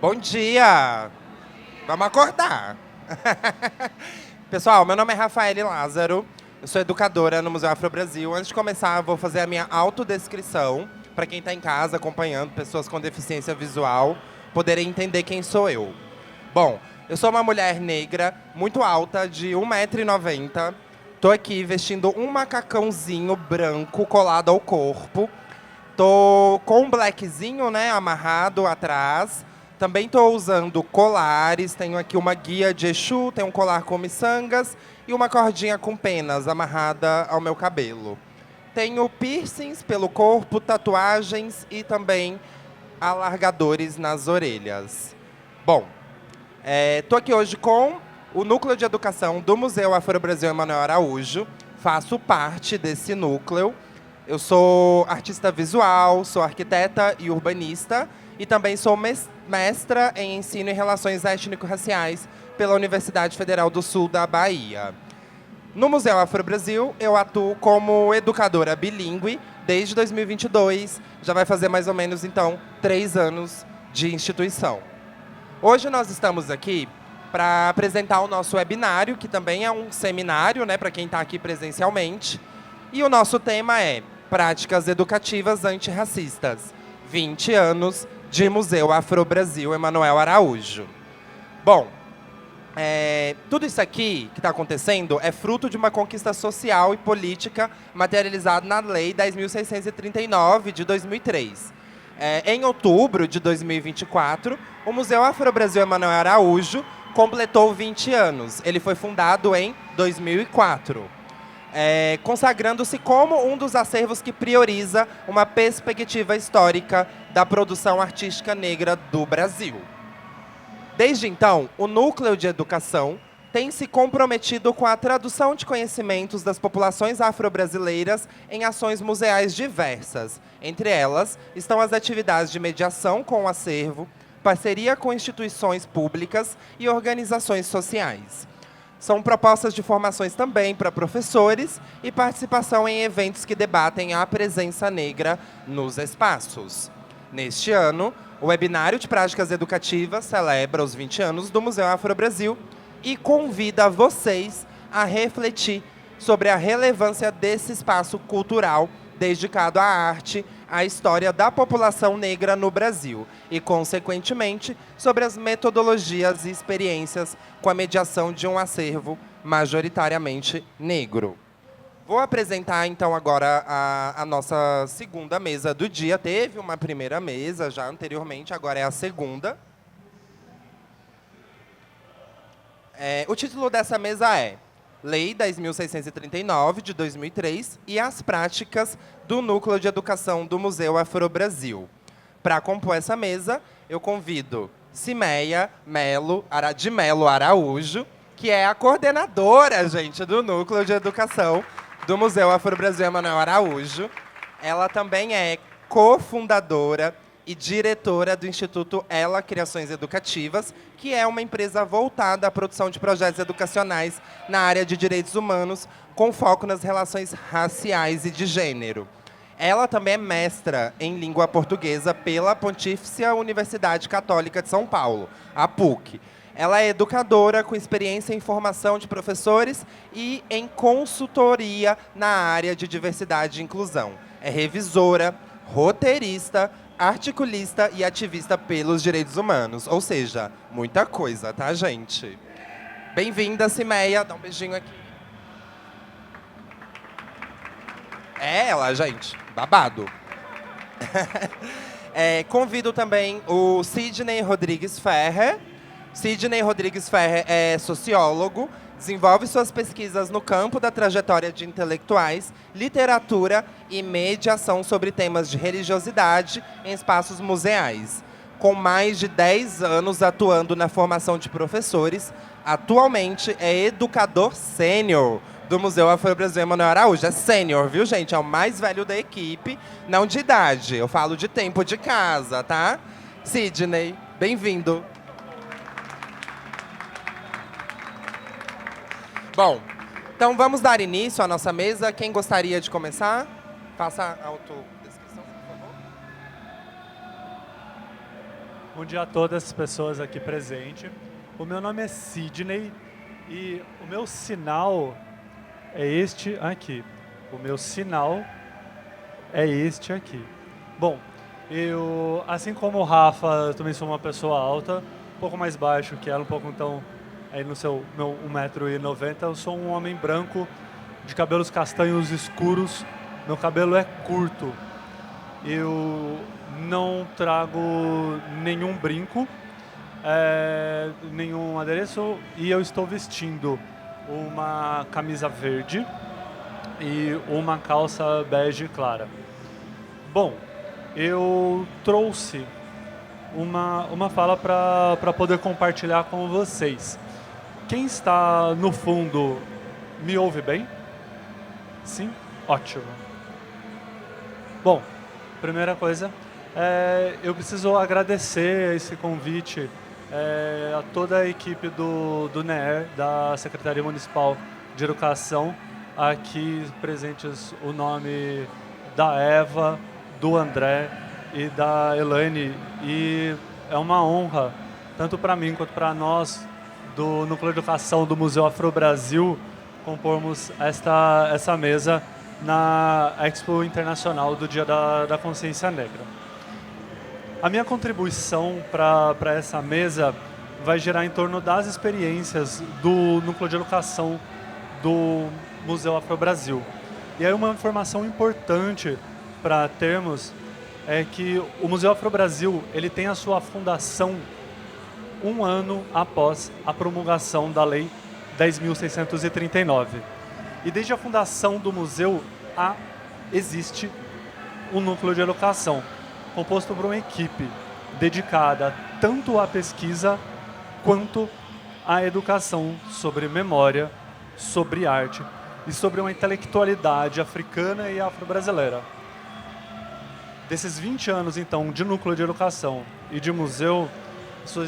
Bom dia! Vamos acordar! Pessoal, meu nome é Rafaele Lázaro, eu sou educadora no Museu Afro Brasil. Antes de começar, vou fazer a minha autodescrição, para quem está em casa acompanhando, pessoas com deficiência visual, poderem entender quem sou eu. Bom, eu sou uma mulher negra, muito alta, de 1,90 m. Tô aqui vestindo um macacãozinho branco colado ao corpo. Tô com um blackzinho, né, amarrado atrás. Também estou usando colares, tenho aqui uma guia de Exu, tenho um colar com miçangas e uma cordinha com penas amarrada ao meu cabelo. Tenho piercings pelo corpo, tatuagens e também alargadores nas orelhas. Bom, estou aqui hoje com o Núcleo de Educação do Museu Afro Brasil Emanuel Araújo. Faço parte desse núcleo. Eu sou artista visual, sou arquiteta e urbanista e também sou mestra em ensino e relações étnico-raciais pela Universidade Federal do Sul da Bahia. No Museu Afro Brasil, eu atuo como educadora bilíngue desde 2022. Já vai fazer mais ou menos, então, 3 anos de instituição. Hoje nós estamos aqui para apresentar o nosso webinário, que também é um seminário, né, para quem está aqui presencialmente. E o nosso tema é Práticas Educativas Antirracistas, 20 anos de Museu Afro Brasil Emanuel Araújo. Bom, tudo isso aqui que está acontecendo é fruto de uma conquista social e política materializada na Lei 10.639, de 2003. Em outubro de 2024, o Museu Afro Brasil Emanuel Araújo completou 20 anos. Ele foi fundado em 2004. Consagrando-se como um dos acervos que prioriza uma perspectiva histórica da produção artística negra do Brasil. Desde então, o Núcleo de Educação tem se comprometido com a tradução de conhecimentos das populações afro-brasileiras em ações museais diversas. Entre elas, estão as atividades de mediação com o acervo, parceria com instituições públicas e organizações sociais. São propostas de formações também para professores e participação em eventos que debatem a presença negra nos espaços. Neste ano, o webinário de práticas educativas celebra os 20 anos do Museu Afro Brasil e convida vocês a refletir sobre a relevância desse espaço cultural dedicado à arte, à história da população negra no Brasil e, consequentemente, sobre as metodologias e experiências com a mediação de um acervo majoritariamente negro. Vou apresentar, então, agora a nossa segunda mesa do dia. Teve uma primeira mesa já anteriormente, agora é a segunda. O título dessa mesa é Lei 10.639, de 2003, e as práticas do Núcleo de Educação do Museu Afro Brasil. Para compor essa mesa, eu convido Cimeia de Melo Araújo, que é a coordenadora, gente, do Núcleo de Educação do Museu Afro Brasil Emanuel Araújo. Ela também é cofundadora e diretora do Instituto Ela Criações Educativas, que é uma empresa voltada à produção de projetos educacionais na área de direitos humanos, com foco nas relações raciais e de gênero. Ela também é mestra em língua portuguesa pela Pontifícia Universidade Católica de São Paulo, a PUC. Ela é educadora com experiência em formação de professores e em consultoria na área de diversidade e inclusão. É revisora, roteirista, articulista e ativista pelos direitos humanos. Ou seja, muita coisa, tá, gente? Bem-vinda, Cimeia. Dá um beijinho aqui. É ela, gente. Babado. Convido também o Sidney Rodrigues Ferrer. Sidney Rodrigues Ferrer é sociólogo, desenvolve suas pesquisas no campo da trajetória de intelectuais, literatura e mediação sobre temas de religiosidade em espaços museais. Com mais de 10 anos atuando na formação de professores, atualmente é educador sênior do Museu Afro Brasil Emanuel Araújo. É sênior, viu, gente? É o mais velho da equipe, não de idade. Eu falo de tempo de casa, tá? Sidney, bem-vindo. Bom, então vamos dar início à nossa mesa. Quem gostaria de começar? Faça a autodescrição, por favor. Bom dia a todas as pessoas aqui presentes. O meu nome é Sidney e o meu sinal é este aqui. O meu sinal é este aqui. Bom, eu, assim como o Rafa, eu também sou uma pessoa alta, um pouco mais baixo que ela, um pouco então, aí no seu meu 1,90 m. Eu sou um homem branco, de cabelos castanhos escuros. Meu cabelo é curto. Eu não trago nenhum brinco, nenhum adereço, e eu estou vestindo uma camisa verde e uma calça bege clara. Bom, eu trouxe uma fala para poder compartilhar com vocês. Quem está no fundo me ouve bem? Sim? Ótimo. Bom, primeira coisa, eu preciso agradecer esse convite a toda a equipe do NEER, da Secretaria Municipal de Educação, aqui presentes o nome da Eva, do André e da Elaine, e é uma honra, tanto para mim quanto para nós, do Núcleo de Educação do Museu Afro Brasil, compormos essa mesa na Expo Internacional do Dia da Consciência Negra. A minha contribuição para essa mesa vai girar em torno das experiências do Núcleo de Educação do Museu Afro Brasil. E aí uma informação importante para termos é que o Museu Afro Brasil ele tem a sua fundação um ano após a promulgação da Lei 10.639. E desde a fundação do museu existe um núcleo de educação, composto por uma equipe dedicada tanto à pesquisa quanto à educação sobre memória, sobre arte e sobre uma intelectualidade africana e afro-brasileira. Desses 20 anos, então, de núcleo de educação e de museu,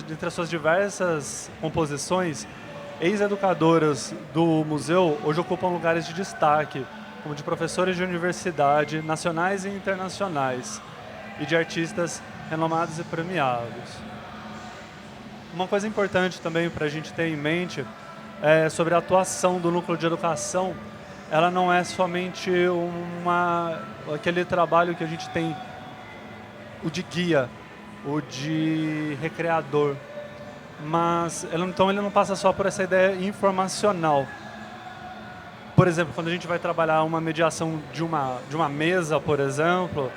entre as suas diversas composições, ex-educadoras do museu hoje ocupam lugares de destaque, como de professores de universidade, nacionais e internacionais, e de artistas renomados e premiados. Uma coisa importante também para a gente ter em mente é sobre a atuação do núcleo de educação. Ela não é somente aquele trabalho que a gente tem, o de guia, o de recreador, mas então ele não passa só por essa ideia informacional. Por exemplo, quando a gente vai trabalhar uma mediação de uma mesa, por exemplo,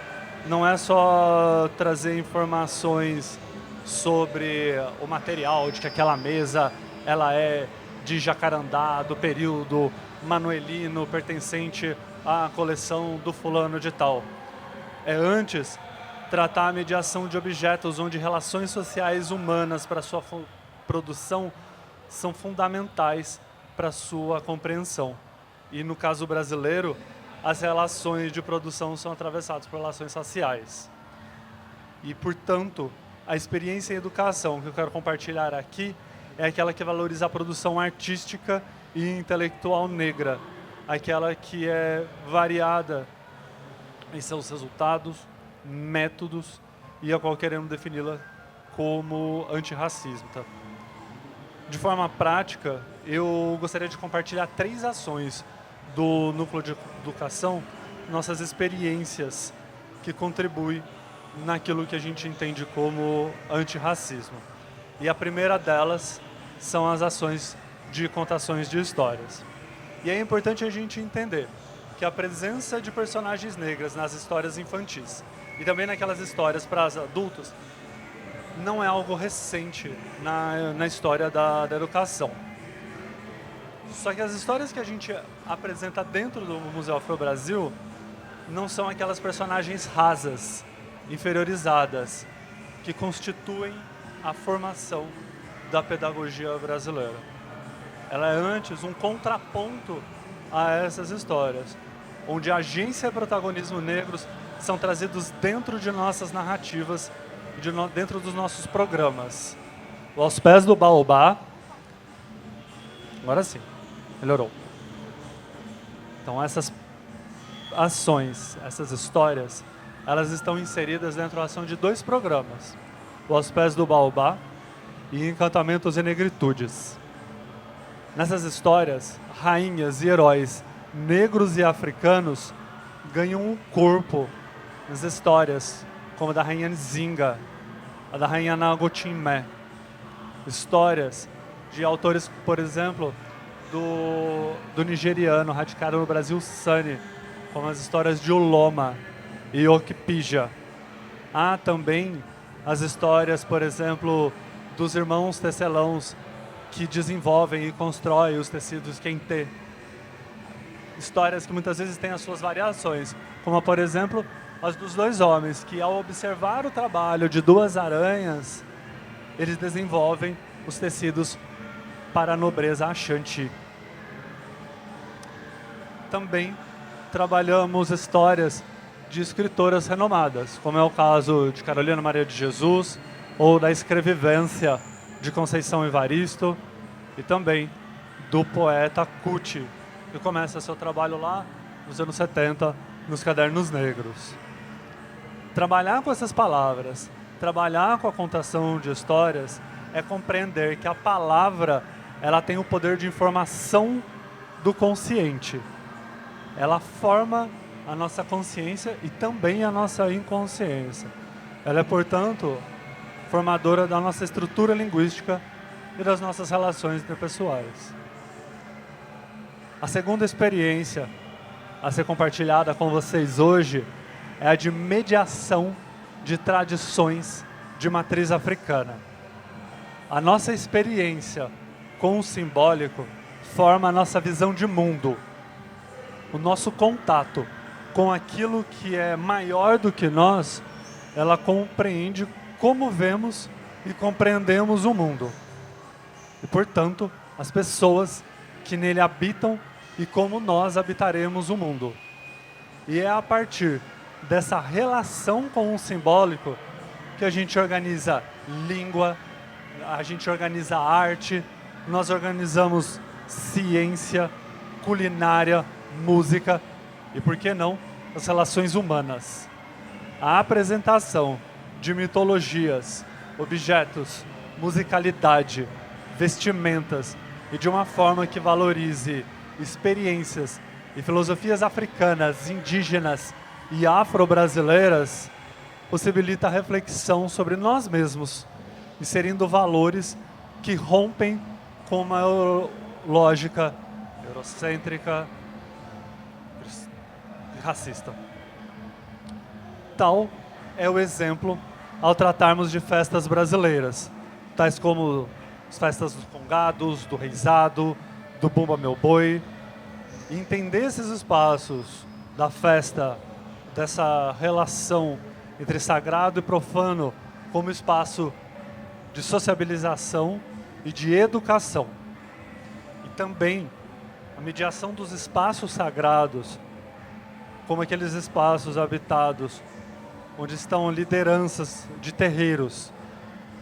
não é só trazer informações sobre o material, de que aquela mesa ela é de Jacarandá, do período manuelino, pertencente à coleção do fulano de tal. É antes tratar a mediação de objetos onde relações sociais humanas para sua produção são fundamentais para sua compreensão. E no caso brasileiro, as relações de produção são atravessadas por relações raciais. E, portanto, a experiência em educação que eu quero compartilhar aqui é aquela que valoriza a produção artística e intelectual negra, aquela que é variada em seus resultados, métodos e a qual queremos defini-la como antirracismo. Tá? De forma prática, eu gostaria de compartilhar 3 ações do Núcleo de Educação, nossas experiências que contribuem naquilo que a gente entende como antirracismo. E a primeira delas são as ações de contações de histórias. E é importante a gente entender que a presença de personagens negras nas histórias infantis e também naquelas histórias para adultos não é algo recente na história da educação. Só que as histórias que a gente apresenta dentro do Museu Afro Brasil não são aquelas personagens rasas, inferiorizadas, que constituem a formação da pedagogia brasileira. Ela é antes um contraponto a essas histórias, onde a agência e protagonismo negros são trazidos dentro de nossas narrativas, dentro dos nossos programas. Aos pés do baobá, agora sim, melhorou. Então essas ações, essas histórias, elas estão inseridas dentro da ação de 2 programas. o Aos Pés do Baobá e Encantamentos e Negritudes. Nessas histórias, rainhas e heróis negros e africanos ganham um corpo nas histórias, como a da rainha Nzinga, a da rainha Nangotimé. Histórias de autores, por exemplo, do nigeriano radicado no Brasil, Sani, como as histórias de Uloma e Okpija. Há também as histórias, por exemplo, dos irmãos tecelãos que desenvolvem e constroem os tecidos Kente. Histórias que muitas vezes têm as suas variações, como, por exemplo, as dos dois homens, que ao observar o trabalho de duas aranhas, eles desenvolvem os tecidos para a nobreza Ashanti. Também trabalhamos histórias de escritoras renomadas, como é o caso de Carolina Maria de Jesus, ou da Escrevivência de Conceição Evaristo, e também do poeta Kuti, que começa seu trabalho lá nos anos 70, nos Cadernos Negros. Trabalhar com essas palavras, trabalhar com a contação de histórias, é compreender que a palavra, ela tem o poder de informação do consciente. Ela forma a nossa consciência e também a nossa inconsciência. Ela é, portanto, formadora da nossa estrutura linguística e das nossas relações interpessoais. A segunda experiência a ser compartilhada com vocês hoje é a de mediação de tradições de matriz africana. A nossa experiência com o simbólico forma a nossa visão de mundo. O nosso contato com aquilo que é maior do que nós, ela compreende como vemos e compreendemos o mundo. E, portanto, as pessoas que nele habitam e como nós habitaremos o mundo. E é a partir dessa relação com o simbólico que a gente organiza língua, a gente organiza arte, nós organizamos ciência, culinária, música e, por que não, as relações humanas. A apresentação de mitologias, objetos, musicalidade, vestimentas e de uma forma que valorize experiências e filosofias africanas, indígenas e afro-brasileiras possibilita a reflexão sobre nós mesmos, inserindo valores que rompem com uma lógica eurocêntrica e racista. Tal é o exemplo ao tratarmos de festas brasileiras, tais como as festas dos congados, do reizado, do Bumba Meu Boi. E entender esses espaços da festa, dessa relação entre sagrado e profano, como espaço de sociabilização e de educação. E também a mediação dos espaços sagrados, como aqueles espaços habitados onde estão lideranças de terreiros,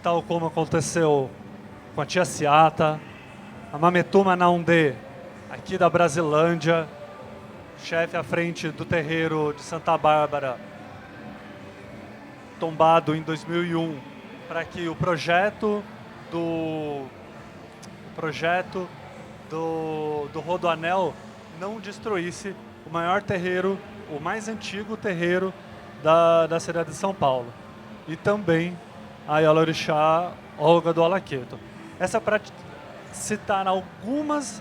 tal como aconteceu com a Tia Ciata, a Mametuma Naundê, aqui da Brasilândia, chefe à frente do terreiro de Santa Bárbara, tombado em 2001, para que o projeto do Rodoanel não destruísse o maior terreiro, o mais antigo terreiro da cidade de São Paulo. E também a Yalorixá Olga do Alaqueto. Essa para citar algumas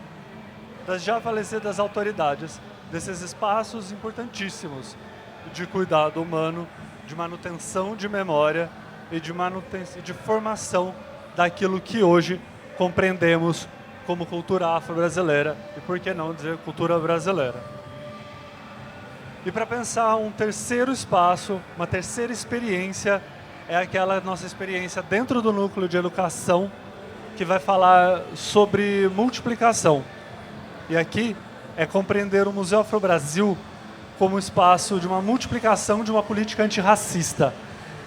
das já falecidas autoridades desses espaços importantíssimos de cuidado humano, de manutenção de memória e de formação daquilo que hoje compreendemos como cultura afro-brasileira e, por que não dizer, cultura brasileira. E para pensar um terceiro espaço, uma terceira experiência, é aquela nossa experiência dentro do núcleo de educação que vai falar sobre multiplicação. E aqui é compreender o Museu Afro-Brasil como espaço de uma multiplicação de uma política antirracista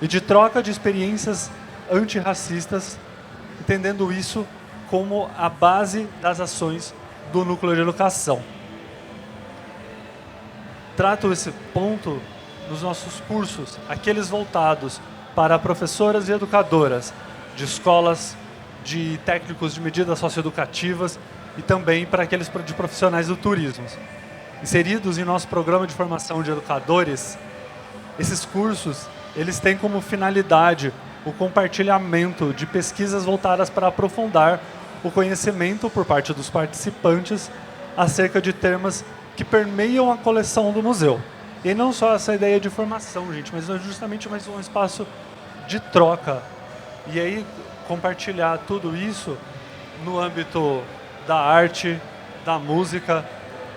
e de troca de experiências antirracistas, entendendo isso como a base das ações do núcleo de educação. Trato esse ponto nos nossos cursos, aqueles voltados para professoras e educadoras de escolas, de técnicos de medidas socioeducativas e também para aqueles de profissionais do turismo. Inseridos em nosso programa de formação de educadores, esses cursos eles têm como finalidade o compartilhamento de pesquisas voltadas para aprofundar o conhecimento por parte dos participantes acerca de temas que permeiam a coleção do museu. E não só essa ideia de formação, gente, mas justamente mais um espaço de troca. E aí, compartilhar tudo isso no âmbito da arte, da música,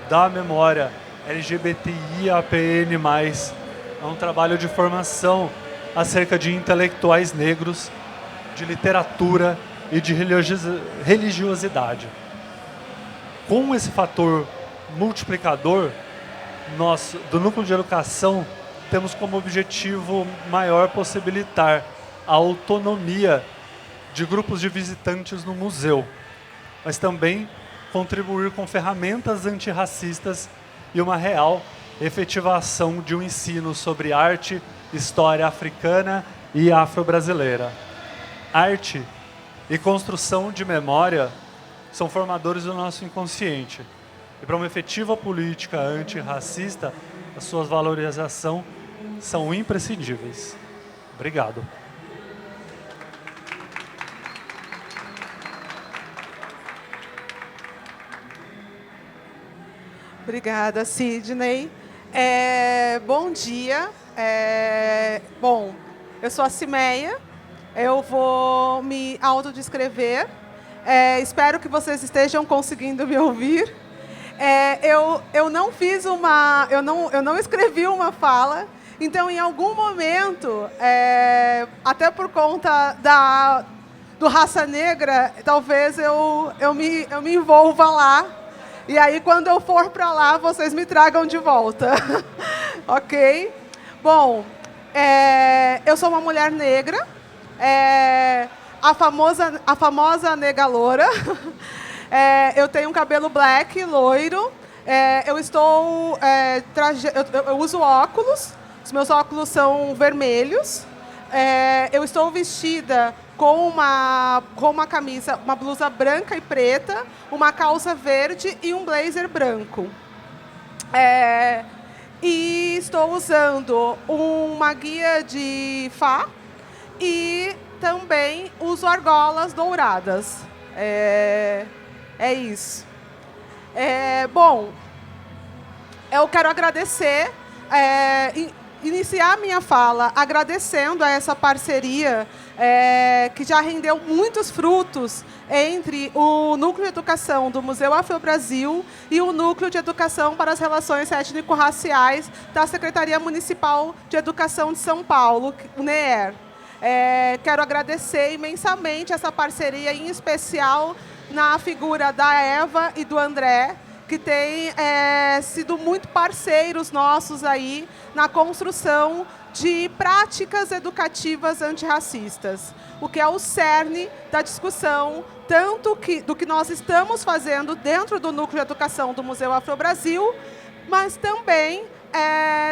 da memória LGBTIAPN+. É um trabalho de formação acerca de intelectuais negros, de literatura e de religiosidade. Com esse fator multiplicador, nós, do Núcleo de Educação, temos como objetivo maior possibilitar a autonomia de grupos de visitantes no museu, mas também contribuir com ferramentas antirracistas e uma real efetivação de um ensino sobre arte, história africana e afro-brasileira. Arte e construção de memória são formadores do nosso inconsciente. E para uma efetiva política antirracista, a sua valorização são imprescindíveis. Obrigado. Obrigada, Sidney. Bom dia. Bom, eu sou a Cimeia. Eu vou me autodescrever. Espero que vocês estejam conseguindo me ouvir. Eu não fiz uma, eu não escrevi uma fala. Então, em algum momento, até por conta do Raça Negra, talvez eu me envolva lá. E aí, quando eu for para lá, vocês me tragam de volta. Ok? Bom, eu sou uma mulher negra, a famosa nega loura. Eu tenho um cabelo black, loiro. Eu uso óculos. Os meus óculos são vermelhos. Eu estou vestida com uma camisa, uma blusa branca e preta, uma calça verde e um blazer branco. E estou usando uma guia de Fá e também uso argolas douradas. É isso. Bom, eu quero agradecer, iniciar minha fala agradecendo a essa parceria que já rendeu muitos frutos entre o Núcleo de Educação do Museu Afro-Brasil e o Núcleo de Educação para as Relações Étnico-Raciais da Secretaria Municipal de Educação de São Paulo, o NEER. Quero agradecer imensamente essa parceria, em especial na figura da Eva e do André, que têm sido muito parceiros nossos aí na construção de práticas educativas antirracistas, o que é o cerne da discussão, tanto do que nós estamos fazendo dentro do Núcleo de Educação do Museu Afro-Brasil, mas também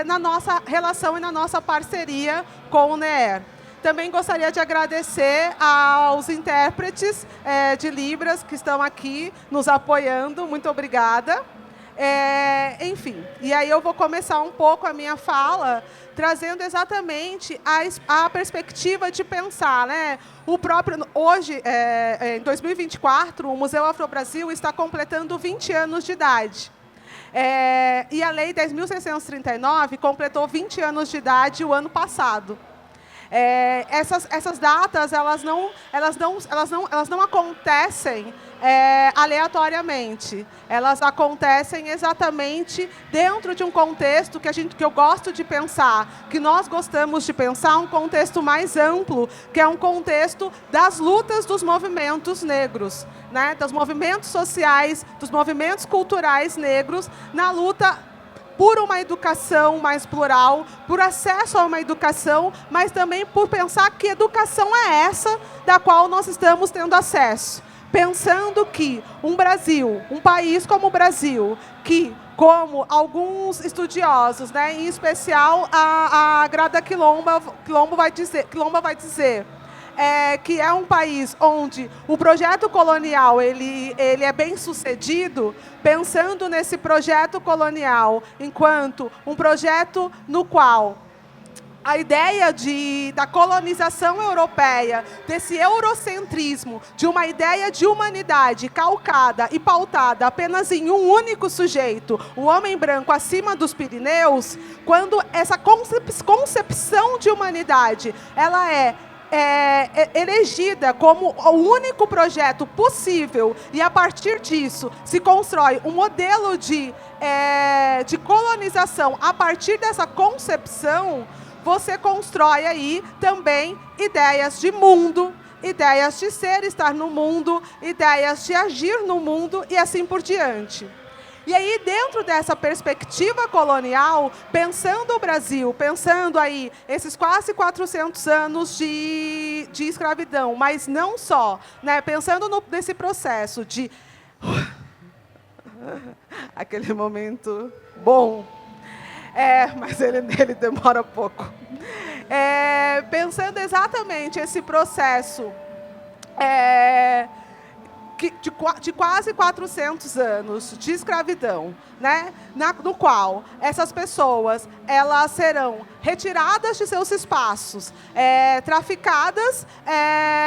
na nossa relação e na nossa parceria com o NEER. Também gostaria de agradecer aos intérpretes de Libras que estão aqui nos apoiando. Muito obrigada. Enfim, e aí eu vou começar um pouco a minha fala trazendo exatamente a perspectiva de pensar, né? Hoje, em 2024, o Museu Afro-Brasil está completando 20 anos de idade. E a Lei 10.639 completou 20 anos de idade o ano passado. Essas datas elas não acontecem aleatoriamente. Elas acontecem exatamente dentro de um contexto que eu gosto de pensar, que nós gostamos de pensar, um contexto mais amplo, que é um contexto das lutas dos movimentos negros, né? Dos movimentos sociais, dos movimentos culturais negros na luta por uma educação mais plural, por acesso a uma educação, mas também por pensar que educação é essa da qual nós estamos tendo acesso. Pensando que um país como o Brasil, que como alguns estudiosos, né, em especial a Grada Quilombo vai dizer que é um país onde o projeto colonial ele é bem sucedido, pensando nesse projeto colonial enquanto um projeto no qual a ideia da colonização europeia, desse eurocentrismo, de uma ideia de humanidade calcada e pautada apenas em um único sujeito, o homem branco acima dos Pirineus, quando essa concepção de humanidade ela é elegida como o único projeto possível, e a partir disso se constrói um modelo de colonização a partir dessa concepção, você constrói aí também ideias de mundo, ideias de ser, estar no mundo, ideias de agir no mundo e assim por diante. E aí, dentro dessa perspectiva colonial, pensando o Brasil, pensando aí esses quase 400 anos de escravidão, mas não só, né, pensando nesse processo de... aquele momento bom, mas ele demora pouco. Pensando exatamente esse processo de quase 400 anos de escravidão, né, no qual essas pessoas elas serão retiradas de seus espaços, traficadas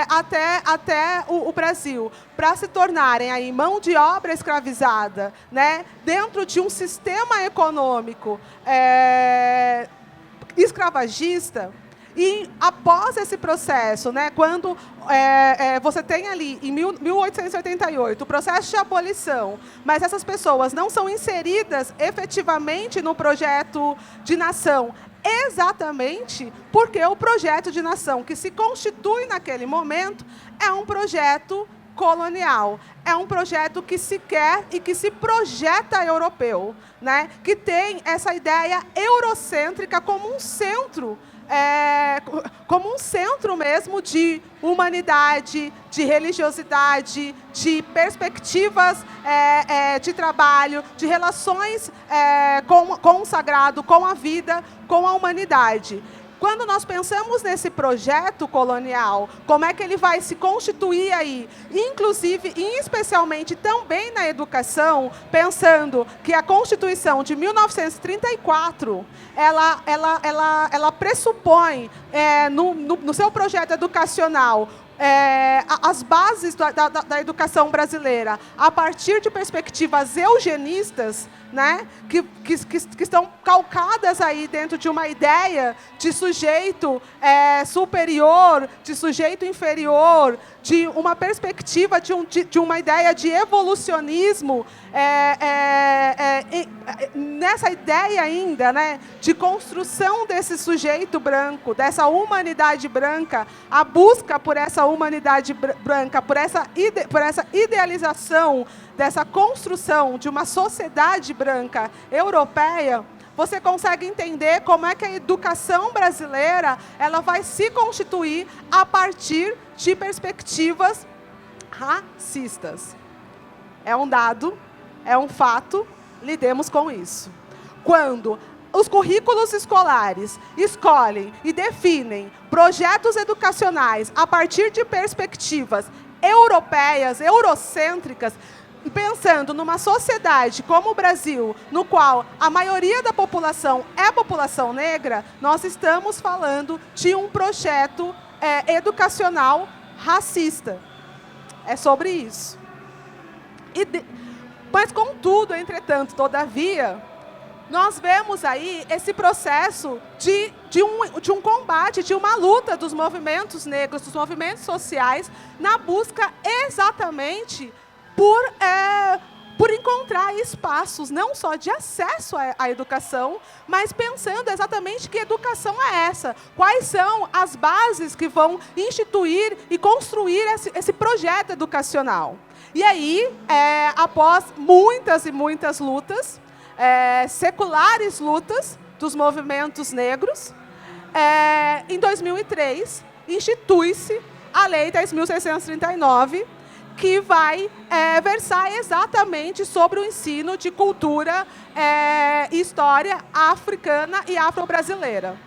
até o Brasil, para se tornarem aí mão de obra escravizada, né, dentro de um sistema econômico escravagista. E após esse processo, né, quando você tem ali, em 1888, o processo de abolição, mas essas pessoas não são inseridas efetivamente no projeto de nação, exatamente porque o projeto de nação que se constitui naquele momento é um projeto colonial, é um projeto que se quer e que se projeta europeu, né, que tem essa ideia eurocêntrica como um centro, mesmo de humanidade, de religiosidade, de perspectivas de trabalho, de relações com o sagrado, com a vida, com a humanidade. Quando nós pensamos nesse projeto colonial, como é que ele vai se constituir aí, inclusive e especialmente também na educação, pensando que a Constituição de 1934, ela pressupõe no seu projeto educacional as bases da educação brasileira a partir de perspectivas eugenistas, né, que estão calcadas aí dentro de uma ideia de sujeito superior, de sujeito inferior, de uma perspectiva de uma ideia de evolucionismo, nessa ideia ainda, né, de construção desse sujeito branco, dessa humanidade branca, a busca por essa humanidade branca, por essa idealização dessa construção de uma sociedade branca europeia, você consegue entender como é que a educação brasileira ela vai se constituir a partir de perspectivas racistas. É um dado, é um fato, lidemos com isso. Quando os currículos escolares escolhem e definem projetos educacionais a partir de perspectivas europeias, eurocêntricas, pensando numa sociedade como o Brasil, no qual a maioria da população é população negra, nós estamos falando de um projeto educacional racista. É sobre isso. Mas, contudo, entretanto, todavia, nós vemos aí esse processo de um combate, de uma luta dos movimentos negros, dos movimentos sociais, na busca exatamente por encontrar espaços, não só de acesso à educação, mas pensando exatamente que educação é essa, quais são as bases que vão instituir e construir esse projeto educacional. E aí, após muitas e muitas lutas, seculares lutas dos movimentos negros, em 2003, institui-se a Lei 10.639, que vai versar exatamente sobre o ensino de cultura e história africana e afro-brasileira.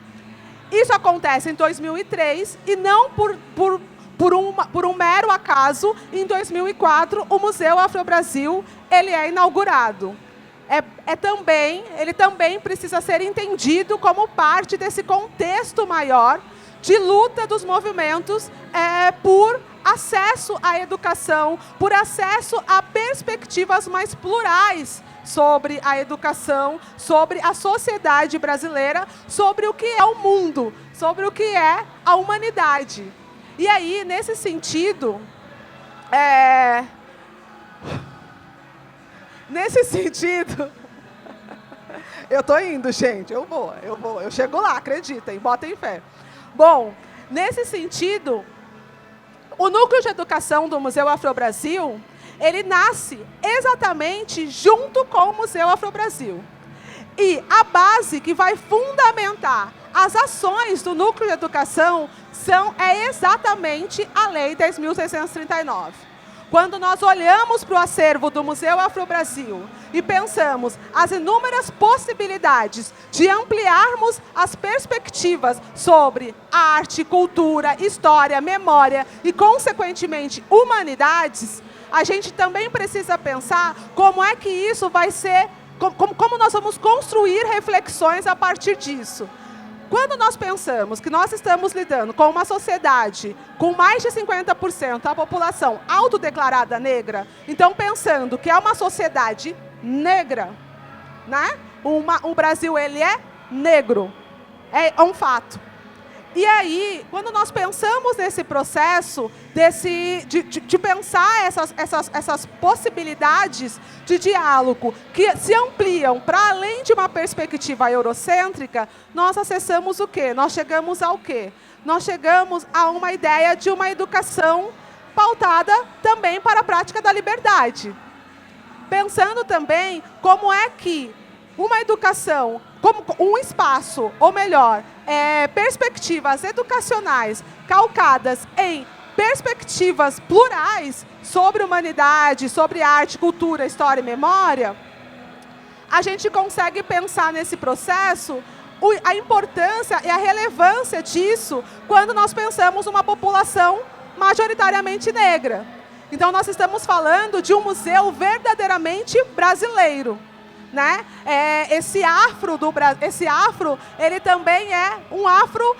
Isso acontece em 2003 e não por um mero acaso, em 2004, o Museu Afro-Brasil ele é inaugurado. Ele também precisa ser entendido como parte desse contexto maior de luta dos movimentos por acesso à educação, por acesso a perspectivas mais plurais sobre a educação, sobre a sociedade brasileira, sobre o que é o mundo, sobre o que é a humanidade. E aí, nesse sentido, eu tô indo, gente, eu vou, eu chego lá, acreditem, botem fé. Bom, nesse sentido, o Núcleo de Educação do Museu Afro-Brasil, ele nasce exatamente junto com o Museu Afro-Brasil. E a base que vai fundamentar as ações do Núcleo de Educação é exatamente a Lei 10.639. Quando nós olhamos para o acervo do Museu Afro-Brasil e pensamos as inúmeras possibilidades de ampliarmos as perspectivas sobre arte, cultura, história, memória e, consequentemente, humanidades, a gente também precisa pensar como é que isso vai ser, como nós vamos construir reflexões a partir disso. Quando nós pensamos que nós estamos lidando com uma sociedade com mais de 50% da população autodeclarada negra, então pensando que é uma sociedade negra, né? O Brasil ele é negro, é um fato. E aí, quando nós pensamos nesse processo de pensar essas possibilidades de diálogo que se ampliam para além de uma perspectiva eurocêntrica, nós acessamos o quê? Nós chegamos ao quê? Nós chegamos a uma ideia de uma educação pautada também para a prática da liberdade. Pensando também como é que uma educação, como um espaço, ou melhor, perspectivas educacionais calcadas em perspectivas plurais sobre humanidade, sobre arte, cultura, história e memória, a gente consegue pensar nesse processo a importância e a relevância disso quando nós pensamos uma população majoritariamente negra. Então, nós estamos falando de um museu verdadeiramente brasileiro. Né? Esse afro, ele também é um afro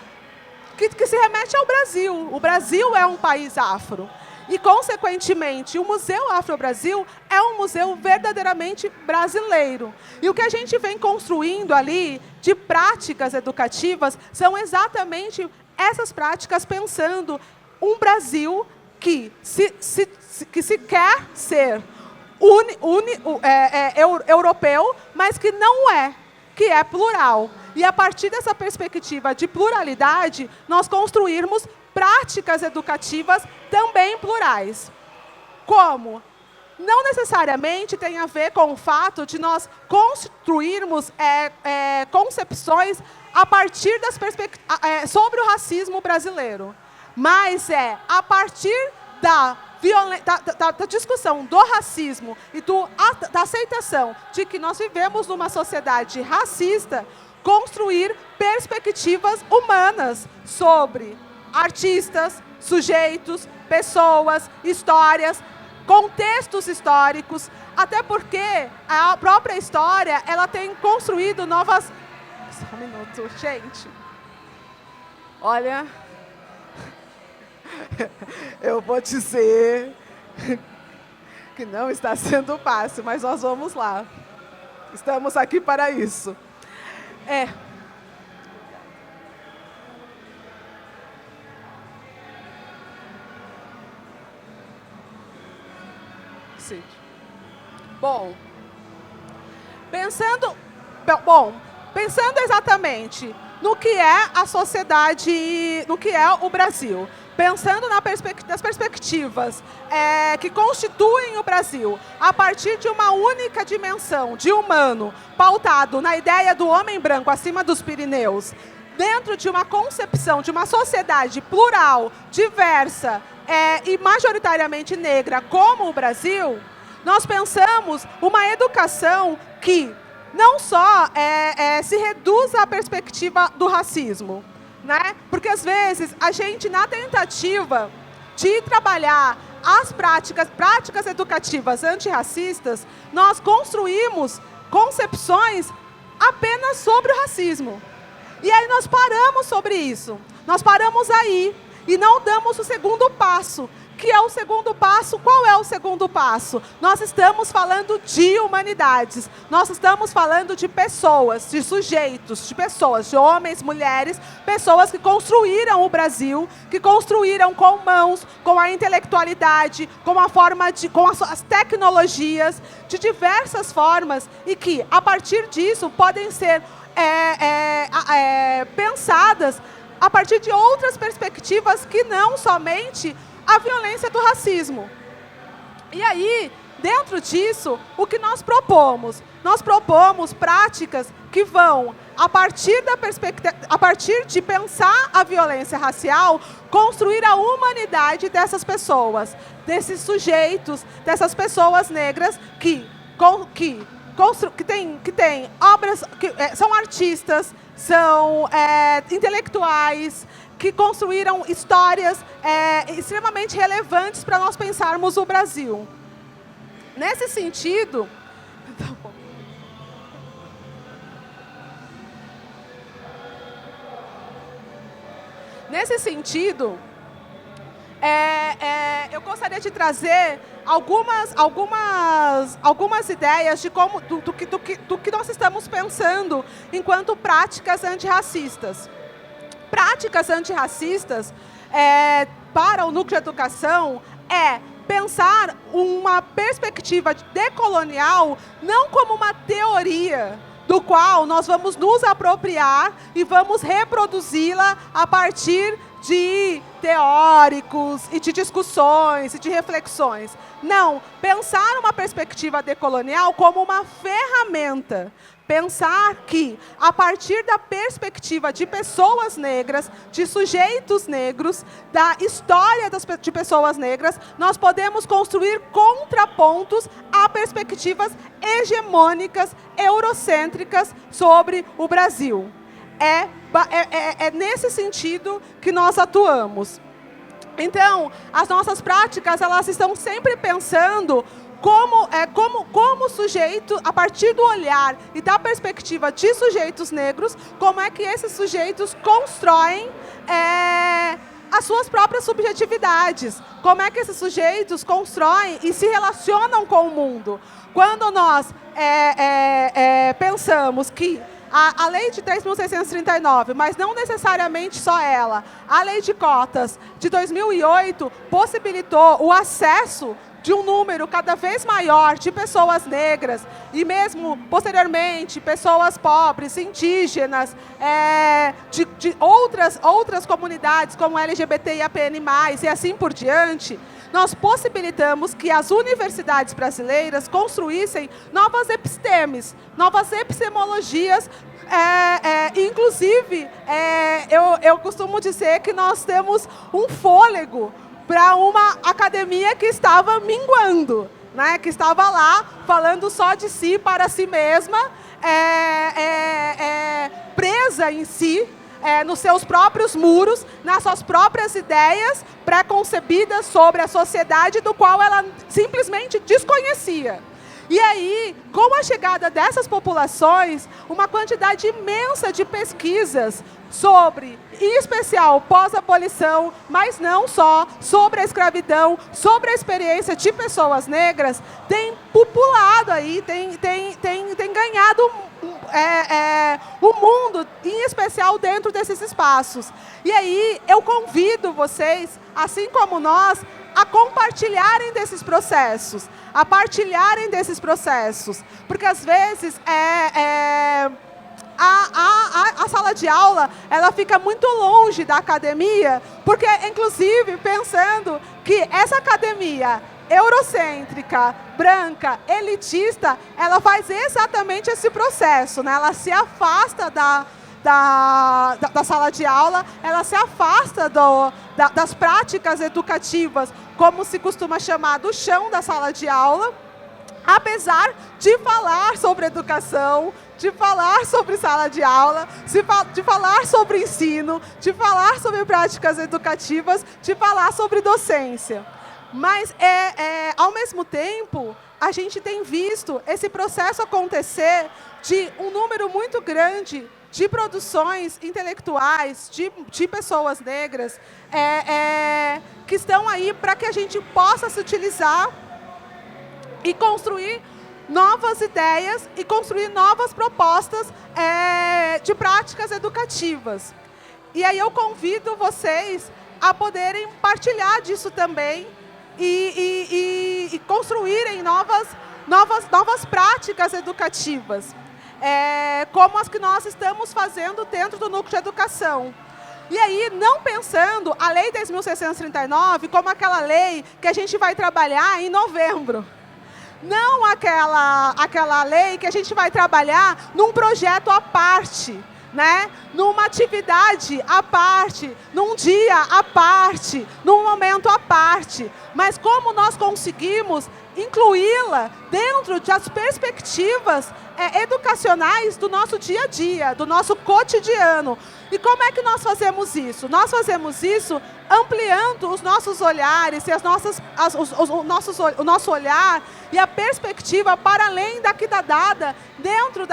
que se remete ao Brasil. O Brasil é um país afro. E, consequentemente, o Museu Afro-Brasil é um museu verdadeiramente brasileiro. E o que a gente vem construindo ali de práticas educativas são exatamente essas práticas pensando um Brasil que se quer ser europeu, mas que não é, que é plural. E a partir dessa perspectiva de pluralidade, nós construirmos práticas educativas também plurais. Como? Não necessariamente tem a ver com o fato de nós construirmos concepções a partir das sobre o racismo brasileiro, mas a partir da discussão do racismo e da aceitação de que nós vivemos numa sociedade racista, construir perspectivas humanas sobre artistas, sujeitos, pessoas, histórias, contextos históricos, até porque a própria história ela tem construído novas... Só um minuto, gente. Olha... Eu vou dizer que não está sendo fácil, mas nós vamos lá. Estamos aqui para isso. Sim. Bom, pensando exatamente no que é a sociedade, no que é o Brasil, pensando nas perspectivas que constituem o Brasil, a partir de uma única dimensão de humano, pautado na ideia do homem branco acima dos Pirineus, dentro de uma concepção de uma sociedade plural, diversa e majoritariamente negra como o Brasil, nós pensamos uma educação que não só se reduz à perspectiva do racismo, né? Porque às vezes a gente, na tentativa de trabalhar as práticas educativas antirracistas, nós construímos concepções apenas sobre o racismo. E aí nós paramos sobre isso. Nós paramos aí e não damos o segundo passo. Que é o segundo passo? Qual é o segundo passo? Nós estamos falando de humanidades. Nós estamos falando de pessoas, de sujeitos, de pessoas, de homens, mulheres, pessoas que construíram o Brasil, que construíram com mãos, com a intelectualidade, com as tecnologias, de diversas formas, e que, a partir disso, podem ser pensadas a partir de outras perspectivas que não somente a violência do racismo. E aí, dentro disso, o que nós propomos? Nós propomos práticas que vão, a partir de pensar a violência racial, construir a humanidade dessas pessoas, desses sujeitos, dessas pessoas negras que têm obras, que são artistas, são intelectuais, que construíram histórias extremamente relevantes para nós pensarmos o Brasil. Nesse sentido... eu gostaria de trazer algumas ideias de do que nós estamos pensando enquanto práticas antirracistas. Práticas antirracistas para o Núcleo de Educação pensar uma perspectiva decolonial não como uma teoria do qual nós vamos nos apropriar e vamos reproduzi-la a partir de teóricos e de discussões e de reflexões. Não, pensar uma perspectiva decolonial como uma ferramenta. Pensar que, a partir da perspectiva de pessoas negras, de sujeitos negros, da história de pessoas negras, nós podemos construir contrapontos a perspectivas hegemônicas, eurocêntricas sobre o Brasil. É nesse sentido que nós atuamos. Então, as nossas práticas, elas estão sempre pensando como sujeito, a partir do olhar e da perspectiva de sujeitos negros, como é que esses sujeitos constroem as suas próprias subjetividades, como é que esses sujeitos constroem e se relacionam com o mundo. Quando nós pensamos que a Lei de 3.639, mas não necessariamente só ela, a Lei de Cotas de 2008 possibilitou o acesso de um número cada vez maior de pessoas negras e mesmo, posteriormente, pessoas pobres, indígenas, de outras comunidades, como LGBT e APN+, e assim por diante, nós possibilitamos que as universidades brasileiras construíssem novas epistemes, novas epistemologias. Inclusive, eu costumo dizer que nós temos um fôlego para uma academia que estava minguando, né? Que estava lá falando só de si, para si mesma, presa em si, nos seus próprios muros, nas suas próprias ideias pré-concebidas sobre a sociedade, do qual ela simplesmente desconhecia. E aí, com a chegada dessas populações, uma quantidade imensa de pesquisas sobre, em especial, pós-abolição, mas não só, sobre a escravidão, sobre a experiência de pessoas negras, tem populado aí, tem ganhado o mundo, em especial dentro desses espaços. E aí, eu convido vocês, assim como nós, a compartilharem desses processos, a partilharem desses processos, porque às vezes a sala de aula, ela fica muito longe da academia, porque, inclusive, pensando que essa academia eurocêntrica, branca, elitista, ela faz exatamente esse processo, né? Ela se afasta da sala de aula, ela se afasta das práticas educativas, como se costuma chamar, do chão da sala de aula, apesar de falar sobre educação, de falar sobre sala de aula, de falar sobre ensino, de falar sobre práticas educativas, de falar sobre docência. Mas, ao mesmo tempo, a gente tem visto esse processo acontecer de um número muito grande de produções intelectuais, de pessoas negras, que estão aí para que a gente possa se utilizar e construir novas ideias e construir novas propostas de práticas educativas. E aí eu convido vocês a poderem partilhar disso também e construírem novas práticas educativas, como as que nós estamos fazendo dentro do Núcleo de Educação. E aí, não pensando a Lei 10.639 como aquela lei que a gente vai trabalhar em novembro. Não aquela lei que a gente vai trabalhar num projeto à parte, né? Numa atividade à parte, num dia à parte, num momento à parte. Mas como nós conseguimos incluí-la dentro das perspectivas educacionais do nosso dia a dia, do nosso cotidiano. E como é que nós fazemos isso? Nós fazemos isso ampliando os nossos olhares, e o nosso olhar e a perspectiva para além da que está dada dentro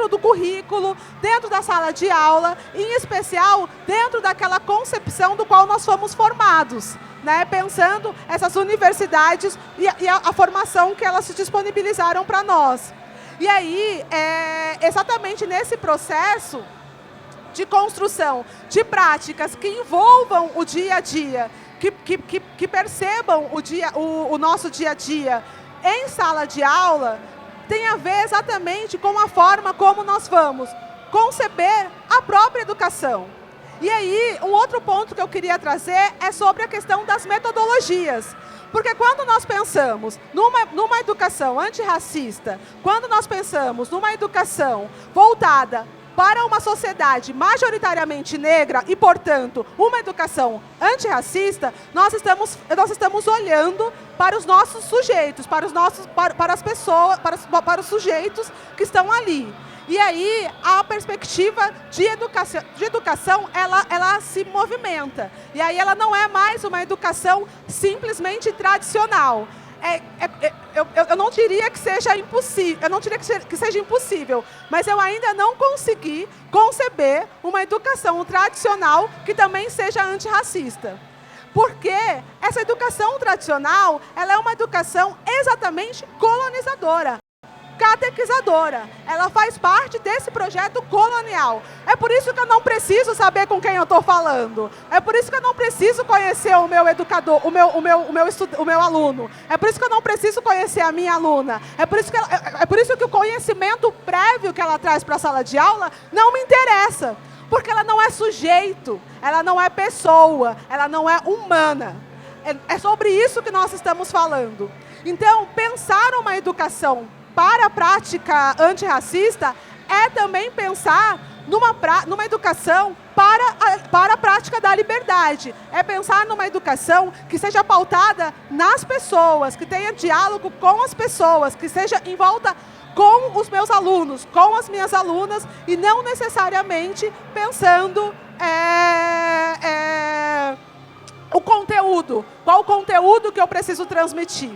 do currículo, dentro da sala de aula, em especial dentro daquela concepção do qual nós fomos formados, né? Pensando essas universidades e a formação que elas se disponibilizaram para nós. E aí, exatamente nesse processo de construção de práticas que envolvam o dia a dia, que percebam o nosso dia a dia em sala de aula, tem a ver exatamente com a forma como nós vamos conceber a própria educação. E aí, um outro ponto que eu queria trazer é sobre a questão das metodologias. Porque quando nós pensamos numa educação antirracista, quando nós pensamos numa educação voltada para uma sociedade majoritariamente negra e, portanto, uma educação antirracista, nós estamos olhando para os nossos sujeitos, para as pessoas, para os sujeitos que estão ali. E aí, a perspectiva de educação ela se movimenta. E aí, ela não é mais uma educação simplesmente tradicional. Eu não diria que seja impossível, mas eu ainda não consegui conceber uma educação tradicional que também seja antirracista. Porque essa educação tradicional, ela é uma educação exatamente colonizadora, catequizadora. Ela faz parte desse projeto colonial. É por isso que eu não preciso saber com quem eu estou falando. É por isso que eu não preciso conhecer o meu educador, o meu aluno. É por isso que eu não preciso conhecer a minha aluna. É por isso que o conhecimento prévio que ela traz para a sala de aula não me interessa. Porque ela não é sujeito, ela não é pessoa, ela não é humana. É sobre isso que nós estamos falando. Então, pensar uma educação para a prática antirracista é também pensar numa educação para a prática da liberdade. É pensar numa educação que seja pautada nas pessoas, que tenha diálogo com as pessoas, que seja em volta com os meus alunos, com as minhas alunas, e não necessariamente pensando o conteúdo, qual o conteúdo que eu preciso transmitir.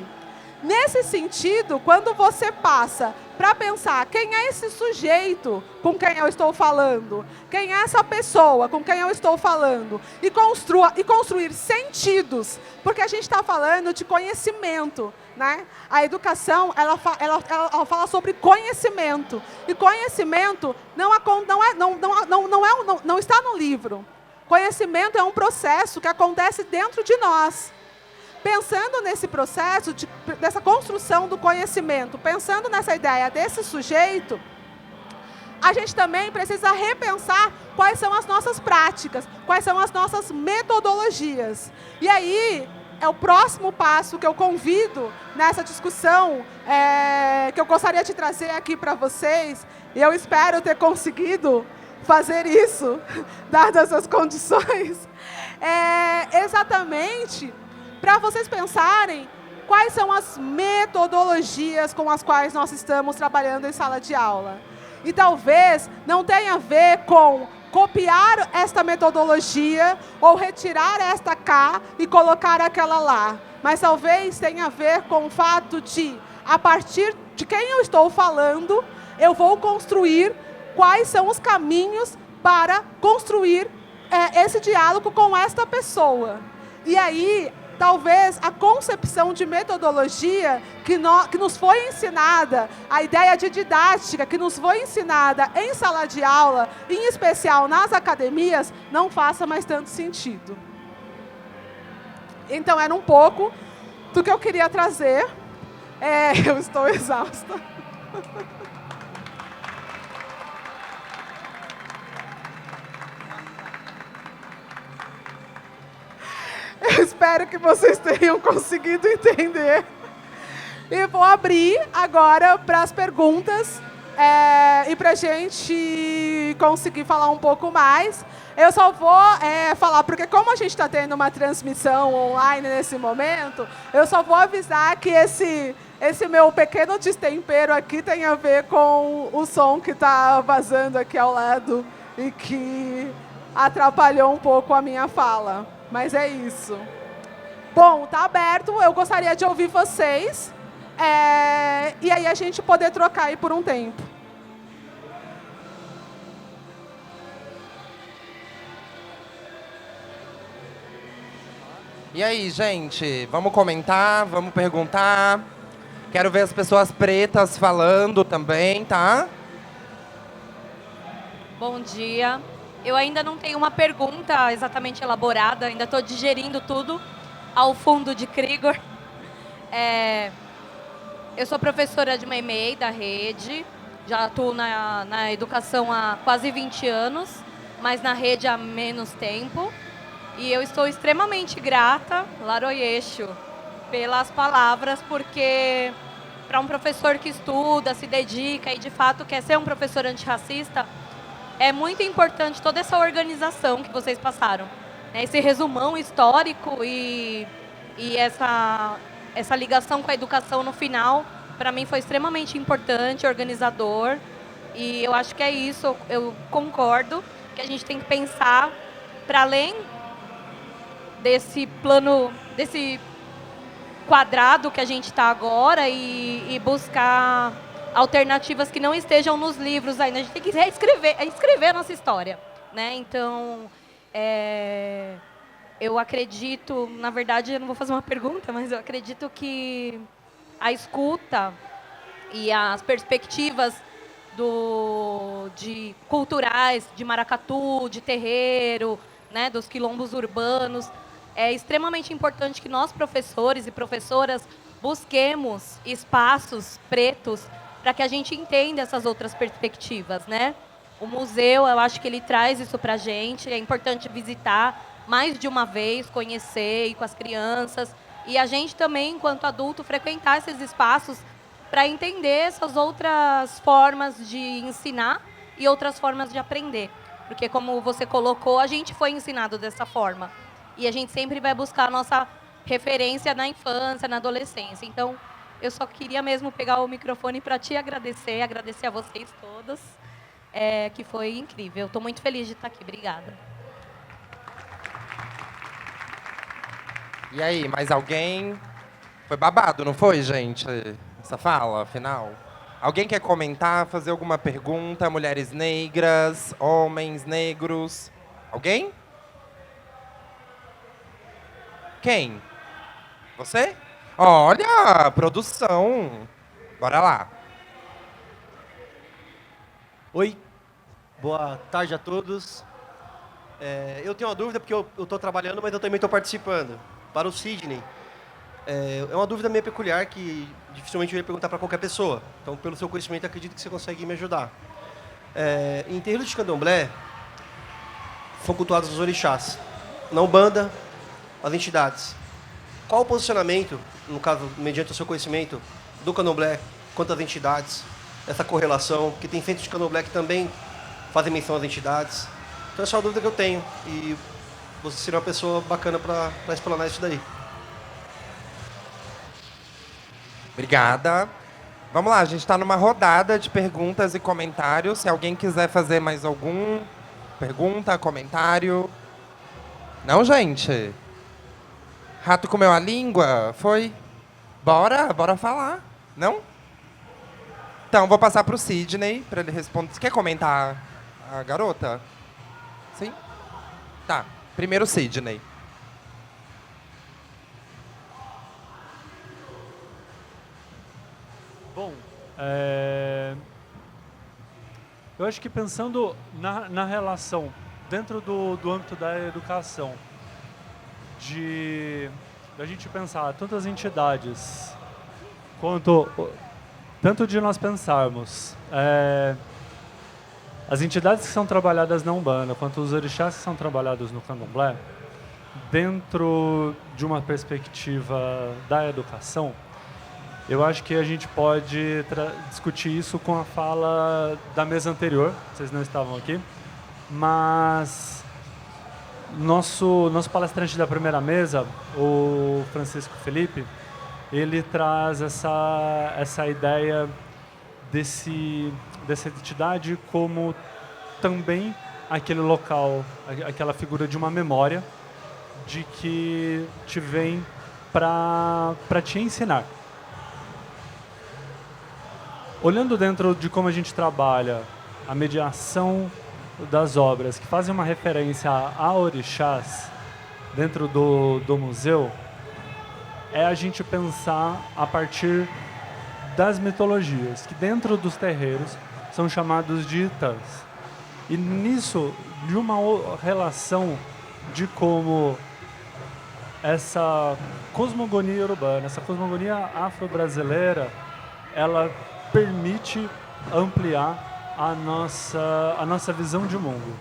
Nesse sentido, quando você passa para pensar quem é esse sujeito com quem eu estou falando, quem é essa pessoa com quem eu estou falando, e construir sentidos, porque a gente está falando de conhecimento, né? A educação, ela fala sobre conhecimento, e conhecimento não está no livro. Conhecimento é um processo que acontece dentro de nós. Pensando nesse processo, dessa construção do conhecimento, pensando nessa ideia desse sujeito, a gente também precisa repensar quais são as nossas práticas, quais são as nossas metodologias. E aí, é o próximo passo que eu convido nessa discussão, que eu gostaria de trazer aqui para vocês, e eu espero ter conseguido fazer isso, dadas as condições, é exatamente para vocês pensarem quais são as metodologias com as quais nós estamos trabalhando em sala de aula. E talvez não tenha a ver com copiar esta metodologia ou retirar esta cá e colocar aquela lá. Mas talvez tenha a ver com o fato de, a partir de quem eu estou falando, eu vou construir quais são os caminhos para construir esse diálogo com esta pessoa. E aí, talvez a concepção de metodologia que nos foi ensinada, a ideia de didática que nos foi ensinada em sala de aula, em especial nas academias, não faça mais tanto sentido. Então, era um pouco do que eu queria trazer. Eu estou exausta. Eu espero que vocês tenham conseguido entender. E vou abrir agora para as perguntas e para a gente conseguir falar um pouco mais. Eu só vou falar, porque como a gente está tendo uma transmissão online nesse momento, eu só vou avisar que esse meu pequeno destempero aqui tem a ver com o som que está vazando aqui ao lado e que atrapalhou um pouco a minha fala. Mas é isso. Bom, tá aberto. Eu gostaria de ouvir vocês. E aí a gente poder trocar aí por um tempo. E aí, gente? Vamos comentar? Vamos perguntar? Quero ver as pessoas pretas falando também, tá? Bom dia. Eu ainda não tenho uma pergunta exatamente elaborada, ainda estou digerindo tudo ao fundo de Krigor. Eu sou professora de uma EMEI da rede, já atuo na educação há quase 20 anos, mas na rede há menos tempo. E eu estou extremamente grata, Laroyeixo, pelas palavras, porque para um professor que estuda, se dedica e de fato quer ser um professor antirracista, é muito importante toda essa organização que vocês passaram. Esse resumão histórico e essa ligação com a educação no final, para mim foi extremamente importante, organizador. E eu acho que é isso, eu concordo, que a gente tem que pensar para além desse plano, desse quadrado que a gente está agora e buscar alternativas que não estejam nos livros ainda. A gente tem que escrever a nossa história, né? Então, eu acredito, na verdade, eu não vou fazer uma pergunta, mas eu acredito que a escuta e as perspectivas de culturais, de maracatu, de terreiro, né, dos quilombos urbanos, é extremamente importante que nós, professores e professoras, busquemos espaços pretos para que a gente entenda essas outras perspectivas, né? O museu, eu acho que ele traz isso para a gente, é importante visitar mais de uma vez, conhecer, ir com as crianças, e a gente também, enquanto adulto, frequentar esses espaços para entender essas outras formas de ensinar e outras formas de aprender. Porque, como você colocou, a gente foi ensinado dessa forma. E a gente sempre vai buscar a nossa referência na infância, na adolescência. Então, eu só queria mesmo pegar o microfone para te agradecer a vocês todos, que foi incrível. Estou muito feliz de estar aqui. Obrigada. E aí, mais alguém? Foi babado, não foi, gente? Essa fala, afinal. Alguém quer comentar, fazer alguma pergunta? Mulheres negras, homens negros. Alguém? Quem? Você? Olha, produção. Bora lá. Oi, boa tarde a todos. Eu tenho uma dúvida porque eu estou trabalhando, mas eu também estou participando. Para o Sidney, é uma dúvida meio peculiar que dificilmente eu ia perguntar para qualquer pessoa. Então, pelo seu conhecimento, acredito que você consegue me ajudar. Em terreiro de candomblé, são cultuados os orixás. Na Umbanda, as entidades. Qual o posicionamento, no caso, mediante o seu conhecimento, do candomblé quanto às entidades, essa correlação, que tem centros de candomblé que também fazem menção às entidades. Então essa é uma dúvida que eu tenho e você seria uma pessoa bacana para explanar isso daí. Obrigada. Vamos lá, a gente está numa rodada de perguntas e comentários. Se alguém quiser fazer mais algum pergunta, comentário. Não, gente? Rato comeu a língua? Foi? Bora falar. Não? Então, vou passar para o Sidney, para ele responder. Você quer comentar a garota? Sim? Tá. Primeiro, Sidney. Bom, eu acho que pensando na relação dentro do âmbito da educação, da gente pensar tantas entidades, tanto de nós pensarmos as entidades que são trabalhadas na Umbanda, quanto os orixás que são trabalhados no Candomblé, dentro de uma perspectiva da educação, eu acho que a gente pode discutir isso com a fala da mesa anterior, vocês não estavam aqui, mas nosso palestrante da primeira mesa, o Francisco Felipe, ele traz essa ideia dessa entidade como também aquele local, aquela figura de uma memória de que te vem para te ensinar. Olhando dentro de como a gente trabalha a mediação das obras que fazem uma referência a orixás dentro do museu, é a gente pensar a partir das mitologias, que dentro dos terreiros são chamados de itãs. E nisso, de uma relação de como essa cosmogonia urbana, essa cosmogonia afro-brasileira, ela permite ampliar a nossa visão de mundo.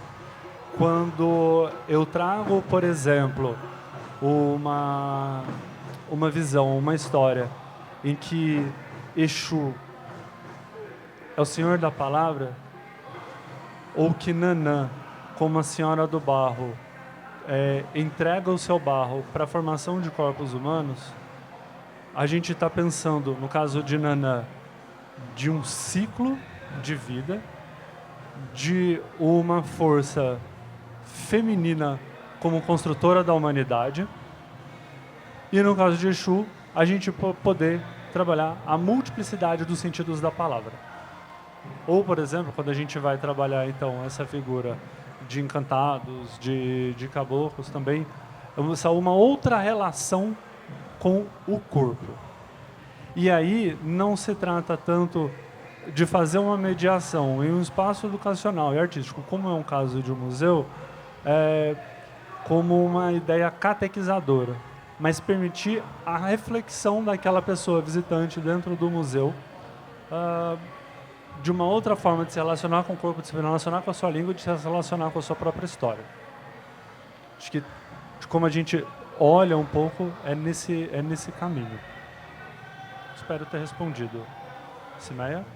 Quando eu trago, por exemplo, uma visão, uma história em que Exu é o Senhor da Palavra, ou que Nanã, como a Senhora do Barro, entrega o seu barro para a formação de corpos humanos, a gente está pensando, no caso de Nanã, de um ciclo de vida, de uma força feminina como construtora da humanidade, e no caso de Exu, a gente poder trabalhar a multiplicidade dos sentidos da palavra. Ou, por exemplo, quando a gente vai trabalhar então essa figura de encantados, de caboclos também, uma outra relação com o corpo. E aí não se trata tanto de fazer uma mediação em um espaço educacional e artístico, como é um caso de um museu, como uma ideia catequizadora, mas permitir a reflexão daquela pessoa visitante dentro do museu de uma outra forma de se relacionar com o corpo, de se relacionar com a sua língua, de se relacionar com a sua própria história. Acho que como a gente olha um pouco, é nesse caminho. Espero ter respondido. Simeia?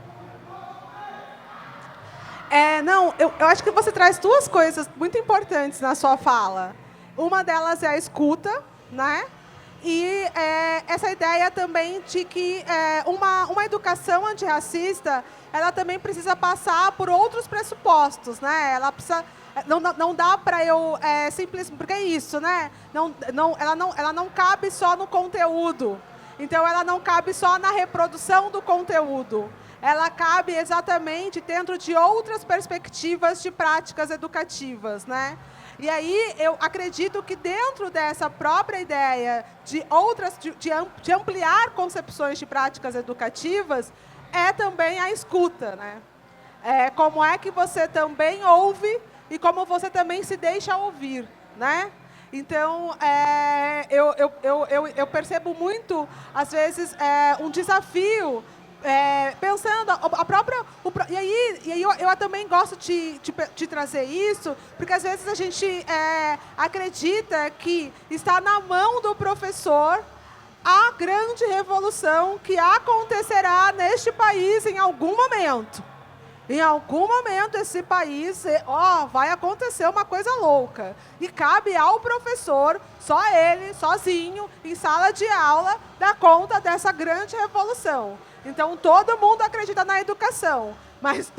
Eu acho que você traz duas coisas muito importantes na sua fala. Uma delas é a escuta, né? E essa ideia também de que uma educação antirracista, ela também precisa passar por outros pressupostos, né? Ela precisa, não dá para eu simplesmente, porque é isso, né? Ela não cabe só no conteúdo. Então, ela não cabe só na reprodução do conteúdo. Ela cabe exatamente dentro de outras perspectivas de práticas educativas, né? E aí, eu acredito que dentro dessa própria ideia de ampliar concepções de práticas educativas, é também a escuta, né? Como é que você também ouve e como você também se deixa ouvir, né? Então, eu percebo muito, às vezes, um desafio, pensando a própria... E aí eu também gosto de trazer isso, porque às vezes a gente acredita que está na mão do professor a grande revolução que acontecerá neste país em algum momento. Em algum momento esse país, vai acontecer uma coisa louca. E cabe ao professor, só ele, sozinho, em sala de aula, dar conta dessa grande revolução. Então todo mundo acredita na educação, mas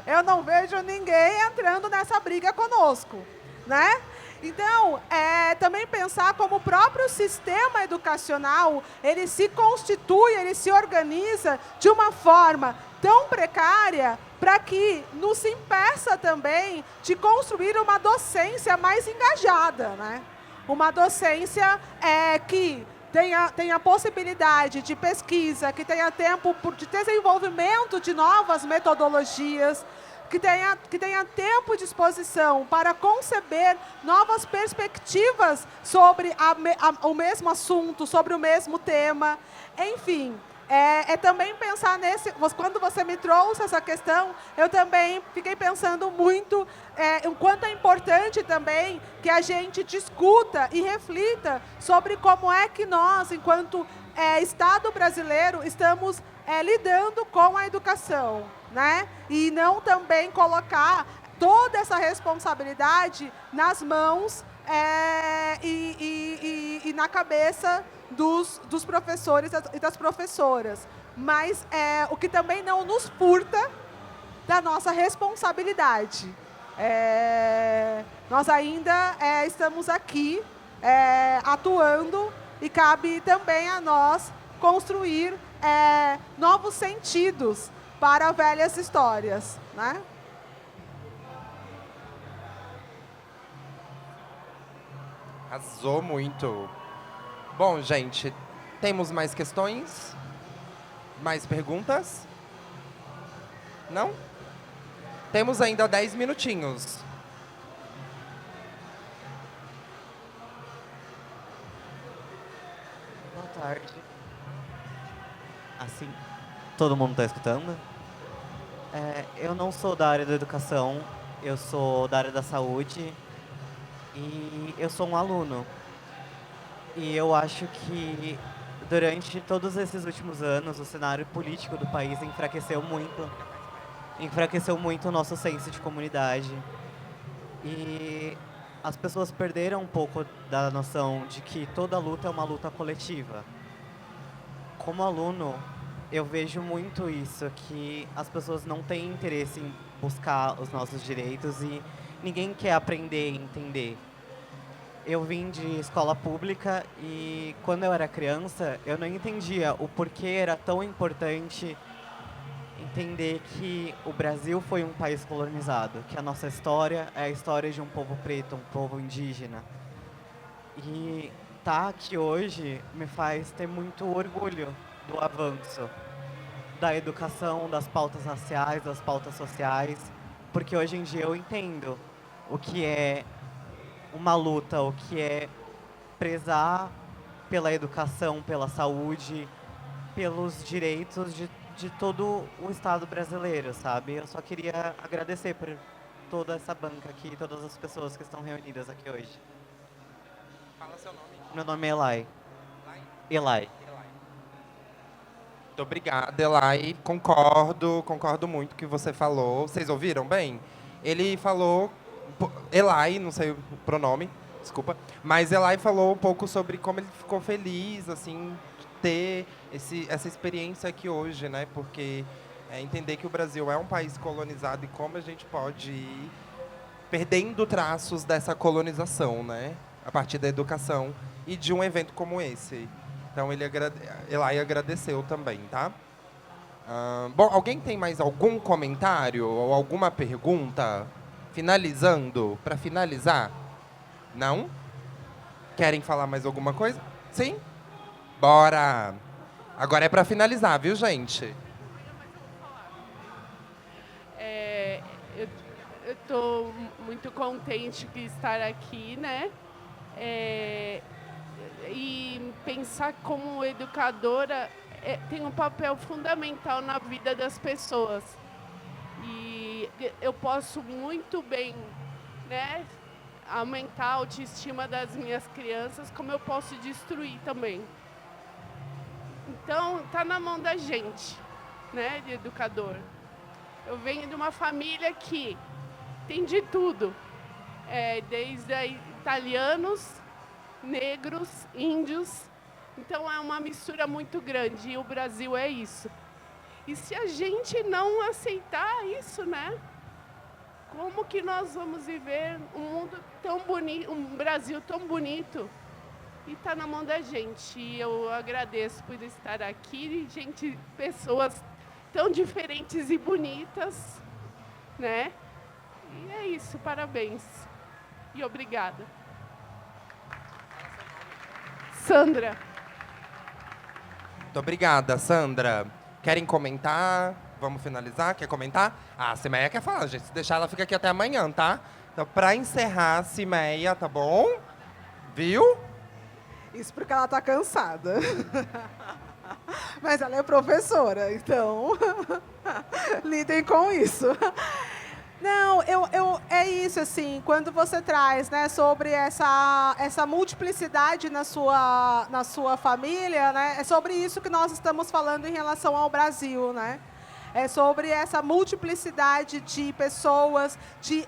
eu não vejo ninguém entrando nessa briga conosco, né? Então, também pensar como o próprio sistema educacional, ele se constitui, ele se organiza de uma forma tão precária para que nos impeça também de construir uma docência mais engajada, né? Uma docência que tenha possibilidade de pesquisa, que tenha tempo de desenvolvimento de novas metodologias, que tenha tempo de exposição para conceber novas perspectivas sobre o mesmo assunto, sobre o mesmo tema. Enfim, também pensar quando você me trouxe essa questão, eu também fiquei pensando muito o quanto é importante também que a gente discuta e reflita sobre como é que nós, enquanto Estado brasileiro, estamos lidando com a educação, né? E não também colocar toda essa responsabilidade nas mãos e na cabeça dos professores e das professoras. Mas o que também não nos furta da nossa responsabilidade. Nós ainda estamos aqui atuando e cabe também a nós construir novos sentidos para velhas histórias, né? Arrasou muito. Bom, gente, temos mais questões? Mais perguntas? Não? Temos ainda 10 minutinhos. Boa tarde. Assim, todo mundo está escutando? Eu não sou da área da educação, eu sou da área da saúde e eu sou um aluno. E eu acho que durante todos esses últimos anos o cenário político do país enfraqueceu muito o nosso senso de comunidade. E as pessoas perderam um pouco da noção de que toda luta é uma luta coletiva. Como aluno, eu vejo muito isso, que as pessoas não têm interesse em buscar os nossos direitos e ninguém quer aprender e entender. Eu vim de escola pública e quando eu era criança, eu não entendia o porquê era tão importante entender que o Brasil foi um país colonizado, que a nossa história é a história de um povo preto, um povo indígena. E estar aqui hoje me faz ter muito orgulho do avanço da educação, das pautas raciais, das pautas sociais, porque hoje em dia eu entendo o que é uma luta, o que é prezar pela educação, pela saúde, pelos direitos de todo o Estado brasileiro, sabe? Eu só queria agradecer por toda essa banca aqui, todas as pessoas que estão reunidas aqui hoje. Fala seu nome. Meu nome é Elai. Elai. Muito obrigado, Elai. Concordo muito com o que você falou. Vocês ouviram bem? Ele falou... Elai, não sei o pronome, desculpa. Mas Elai falou um pouco sobre como ele ficou feliz, assim, de ter essa experiência aqui hoje, né? Porque entender que o Brasil é um país colonizado e como a gente pode ir perdendo traços dessa colonização, né? A partir da educação e de um evento como esse. Então, Elai agradeceu também, tá? Bom, alguém tem mais algum comentário ou alguma pergunta? Finalizando, para finalizar? Não? Querem falar mais alguma coisa? Sim? Bora! Agora é para finalizar, viu, gente? Eu estou muito contente de estar aqui, né? E pensar como educadora tem um papel fundamental na vida das pessoas. E eu posso muito bem, né, aumentar a autoestima das minhas crianças, como eu posso destruir também. Então, tá na mão da gente, né, de educador. Eu venho de uma família que tem de tudo, desde italianos, negros, índios. Então é uma mistura muito grande e o Brasil é isso. E se a gente não aceitar isso, né? Como que nós vamos viver um mundo tão bonito, um Brasil tão bonito? E está na mão da gente. E eu agradeço por estar aqui, pessoas tão diferentes e bonitas, né? E é isso, parabéns. E obrigada. Sandra. Muito obrigada, Sandra. Querem comentar? Vamos finalizar? Quer comentar? A Cimeia quer falar, gente. Se deixar, ela fica aqui até amanhã, tá? Então, para encerrar, Cimeia, tá bom? Viu? Isso porque ela tá cansada. Mas ela é professora, então lidem com isso. Não, é isso, assim, quando você traz, né, sobre essa multiplicidade na sua família, né, é sobre isso que nós estamos falando em relação ao Brasil, né? É sobre essa multiplicidade de pessoas, de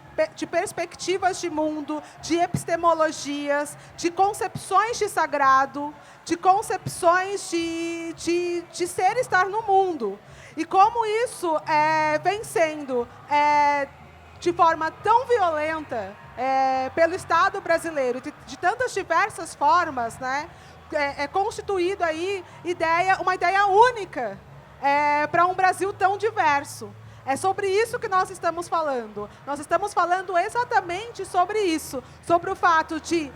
perspectivas de mundo, de epistemologias, de concepções de sagrado, de concepções de ser e estar no mundo. E como isso vem sendo de forma tão violenta pelo Estado brasileiro, de tantas diversas formas, né, é constituído aí uma ideia única para um Brasil tão diverso. É sobre isso que nós estamos falando. Nós estamos falando exatamente sobre isso, sobre o fato de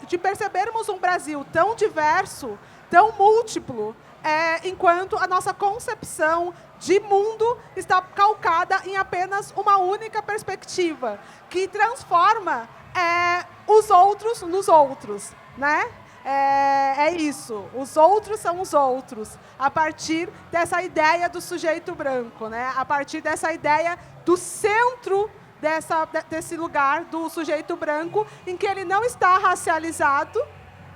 de percebermos um Brasil tão diverso, tão múltiplo, enquanto a nossa concepção de mundo está calcada em apenas uma única perspectiva, que transforma os outros nos outros, né? É isso, os outros são os outros, a partir dessa ideia do sujeito branco, né? A partir dessa ideia do centro desse lugar do sujeito branco, em que ele não está racializado,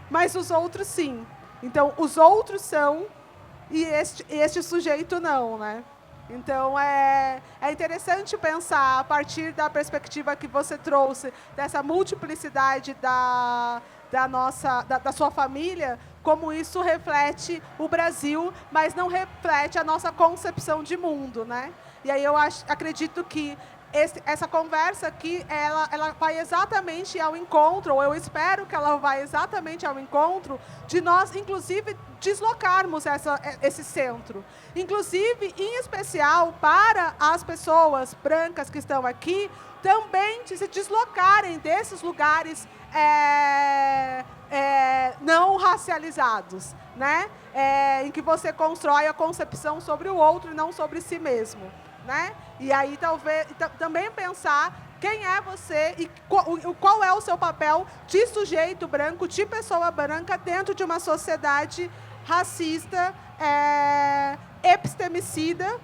mas os outros sim. Então, os outros são e este sujeito não, né? Então, é interessante pensar, a partir da perspectiva que você trouxe, dessa multiplicidade da sua família, como isso reflete o Brasil, mas não reflete a nossa concepção de mundo, né? E aí eu acredito que essa conversa aqui, ela vai exatamente ao encontro, ou eu espero que ela vá exatamente ao encontro de nós, inclusive, deslocarmos esse centro. Inclusive, em especial, para as pessoas brancas que estão aqui, também de se deslocarem desses lugares não racializados, né? Em que você constrói a concepção sobre o outro e não sobre si mesmo, né? E aí talvez também pensar quem é você e qual é o seu papel de sujeito branco, de pessoa branca dentro de uma sociedade racista, epistemicida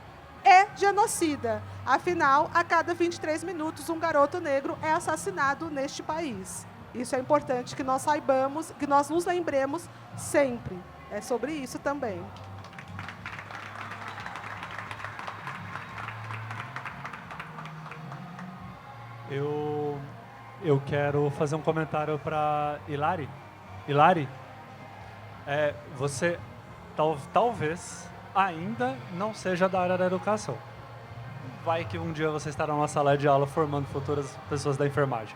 e genocida. Afinal, a cada 23 minutos, um garoto negro é assassinado neste país. Isso é importante que nós saibamos, que nós nos lembremos sempre. É sobre isso também. Eu quero fazer um comentário para Hilari. Hilari, você talvez ainda não seja da área da educação. Vai que um dia você estará numa sala de aula formando futuras pessoas da enfermagem.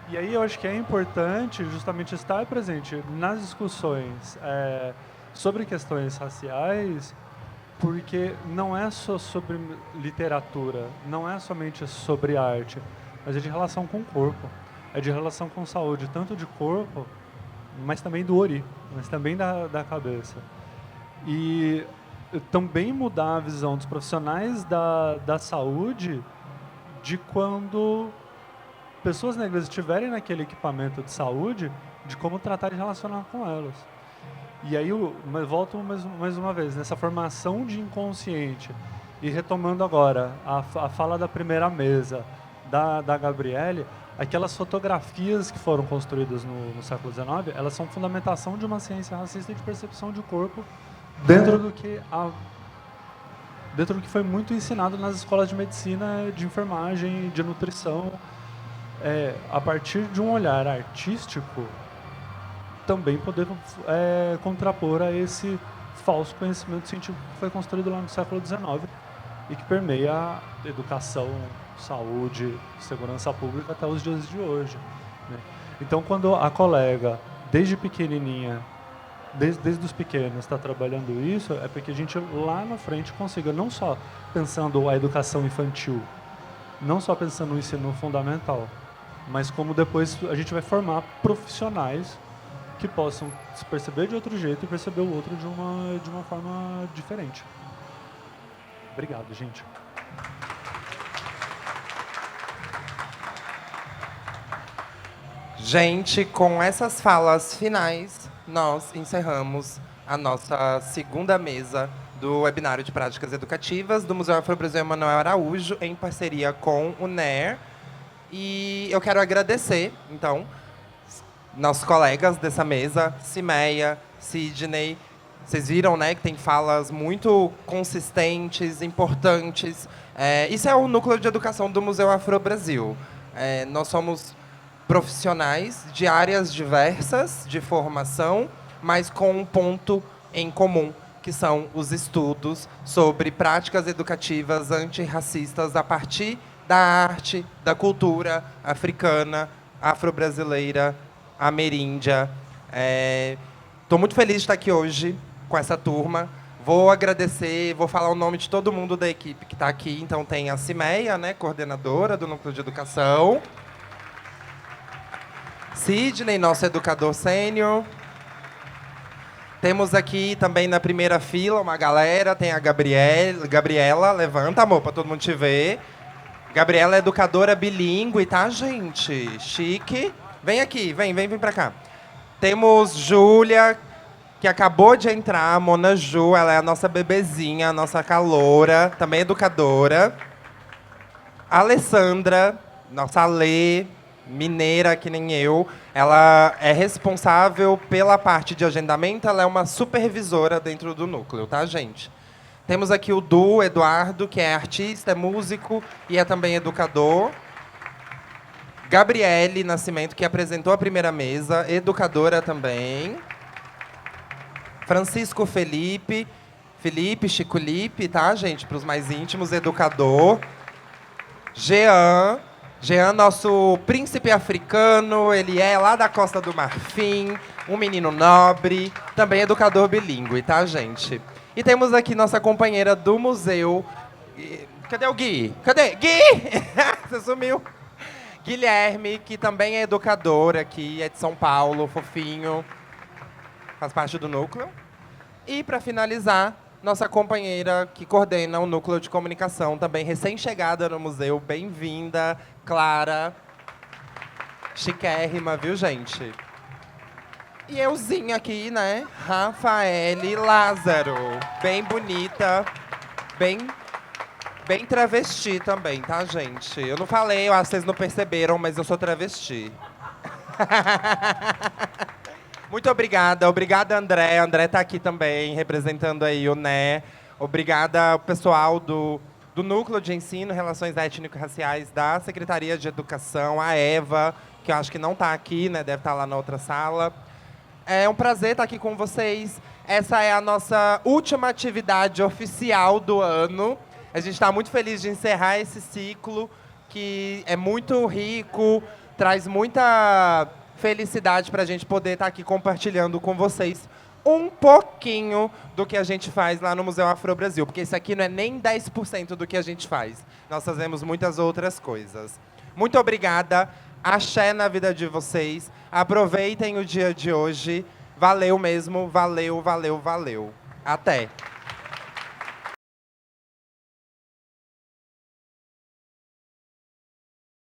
E aí eu acho que é importante justamente estar presente nas discussões sobre questões raciais, porque não é só sobre literatura, não é somente sobre arte, mas é de relação com o corpo, é de relação com saúde, tanto de corpo, mas também do ori, mas também da cabeça. E também mudar a visão dos profissionais da saúde de quando pessoas negras estiverem naquele equipamento de saúde, de como tratar e relacionar com elas. E aí eu volto mais uma vez, nessa formação de inconsciente, e retomando agora a fala da primeira mesa, da Gabriele, aquelas fotografias que foram construídas no século XIX, elas são fundamentação de uma ciência racista e de percepção de corpo dentro do que dentro do que foi muito ensinado nas escolas de medicina, de enfermagem, de nutrição. A partir de um olhar artístico, também poder contrapor a esse falso conhecimento científico que foi construído lá no século XIX e que permeia a educação, saúde, segurança pública até os dias de hoje, né? Então, quando a colega, desde pequenininha, desde os pequenos, está trabalhando isso, é porque a gente lá na frente consiga, não só pensando a educação infantil, não só pensando no ensino fundamental, mas como depois a gente vai formar profissionais que possam se perceber de outro jeito e perceber o outro de uma forma diferente. Obrigado, gente. Gente, com essas falas finais, nós encerramos a nossa segunda mesa do webinário de práticas educativas do Museu Afro-Brasil Emanuel Araújo, em parceria com o NER. E eu quero agradecer, então, nossos colegas dessa mesa, Cimeia, Sidney. Vocês viram, né, que tem falas muito consistentes, importantes. Isso é o núcleo de educação do Museu Afro-Brasil. Nós somos profissionais de áreas diversas de formação, mas com um ponto em comum, que são os estudos sobre práticas educativas antirracistas a partir da arte, da cultura africana, afro-brasileira, ameríndia. Estou muito feliz de estar aqui hoje com essa turma. Vou agradecer, vou falar o nome de todo mundo da equipe que está aqui. Então tem a Cimeia, né, coordenadora do Núcleo de Educação. Sidney, nosso educador sênior. Temos aqui também na primeira fila uma galera. Tem a Gabriela, levanta, amor, para todo mundo te ver. Gabriela é educadora bilíngue, tá, gente? Chique. Vem aqui, vem pra cá. Temos Júlia, que acabou de entrar, a Mona Ju, ela é a nossa bebezinha, a nossa caloura, também educadora. Alessandra, nossa Alê, mineira que nem eu, ela é responsável pela parte de agendamento, ela é uma supervisora dentro do núcleo, tá, gente? Temos aqui o Eduardo, que é artista, é músico e é também educador. Gabriele Nascimento, que apresentou a primeira mesa, educadora também. Francisco Felipe, Chico Lipe, tá, gente? Para os mais íntimos, educador. Jean, nosso príncipe africano, ele é lá da Costa do Marfim, um menino nobre, também educador bilíngue, tá, gente? E temos aqui nossa companheira do museu. Cadê o Gui? Cadê? Gui! Você sumiu. Guilherme, que também é educador aqui, é de São Paulo, fofinho, faz parte do núcleo. E, para finalizar, nossa companheira que coordena o núcleo de comunicação, também recém-chegada no museu. Bem-vinda, Clara. Chiquérrima, viu, gente? E euzinha aqui, né? Rafaele Lázaro. Bem bonita, bem travesti também, tá, gente? Eu não falei, eu acho que vocês não perceberam, mas eu sou travesti. Muito obrigada. Obrigada, André. André está aqui também, representando aí o NER. Obrigada ao pessoal do Núcleo de Ensino e Relações Étnico-Raciais da Secretaria de Educação, a Eva, que eu acho que não está aqui, né? Deve estar lá na outra sala. É um prazer estar aqui com vocês. Essa é a nossa última atividade oficial do ano. A gente está muito feliz de encerrar esse ciclo, que é muito rico, traz muita felicidade para a gente poder estar aqui compartilhando com vocês um pouquinho do que a gente faz lá no Museu Afro-Brasil, porque isso aqui não é nem 10% do que a gente faz. Nós fazemos muitas outras coisas. Muito obrigada. Axé na vida de vocês. Aproveitem o dia de hoje. Valeu mesmo. Valeu, valeu, valeu. Até.